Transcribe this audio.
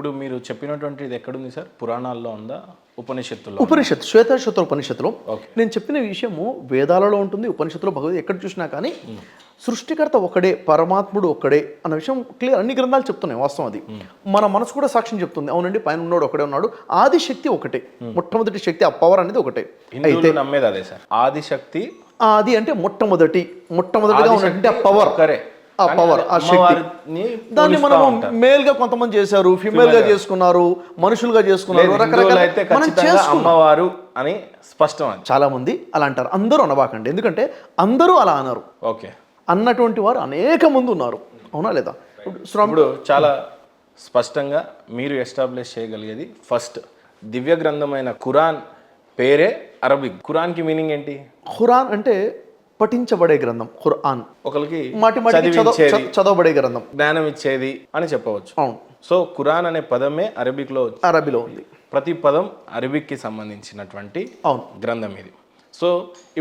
ఇప్పుడు మీరు చెప్పినటువంటి ఇది ఎక్కడుంది సార్? పురాణాల్లో ఉందా, ఉపనిషత్తుల్లో? ఉపనిషత్తు, శ్వేతశత్ర ఉపనిషత్తులో ఓకే. నేను చెప్పిన విషయము వేదాలలో ఉంటుంది, ఉపనిషత్తులో భగవద్ ఎక్కడ చూసినా కానీ సృష్టికర్త ఒకడే, పరమాత్ముడు ఒక్కడే అన్న విషయం క్లియర్. అన్ని గ్రంథాలు చెప్తున్నాయి వాస్తవం అది. మన మనసు కూడా సాక్ష్యం చెప్తుంది, అవునండి పైన ఉన్నాడు ఒకడే ఉన్నాడు, ఆది శక్తి ఒకటే, మొట్టమొదటి శక్తి, ఆ పవర్ అనేది ఒకటే. హిందువులు నమ్మేది అదే సార్, ఆదిశక్తి. ఆది అంటే మొట్టమొదటిగా ఉన్నటువంటి ఆ పవర్, ఆ పవర్, ఆ శక్తి. దాన్ని మనం మేల్ గా కొంతమంది చేశారు, ఫిమేల్ గా చేసుకున్నారు, మనుషులుగా చేసుకున్నారు, రకరకాల అమ్మవారు అని స్పష్టం. అది చాలా మంది అలా అంటారు. అందరూ అనబాకండి, ఎందుకంటే అందరూ అలా అన్నారు. ఓకే. అన్నటువంటి వారు అనేక మంది ఉన్నారు, అవునా లేదా? ఇప్పుడు చాలా స్పష్టంగా మీరు ఎస్టాబ్లిష్ చేయగలిగేది ఫస్ట్ దివ్య గ్రంథమైన ఖురాన్ పేరే అరబిక్. ఖురాన్కి మీనింగ్ ఏంటి? ఖురాన్ అంటే పఠించబడే గ్రంథం. ఖురాన్ ఒకరికి మాటి చదవబడే గ్రంథం, జ్ఞానం ఇచ్చేది అని చెప్పవచ్చు. అవును. సో ఖురాన్ అనే పదమే అరబీలో ఉంది. ప్రతి పదం అరబిక్కి సంబంధించినటువంటి అవును గ్రంథం ఇది. సో ఇప్పుడు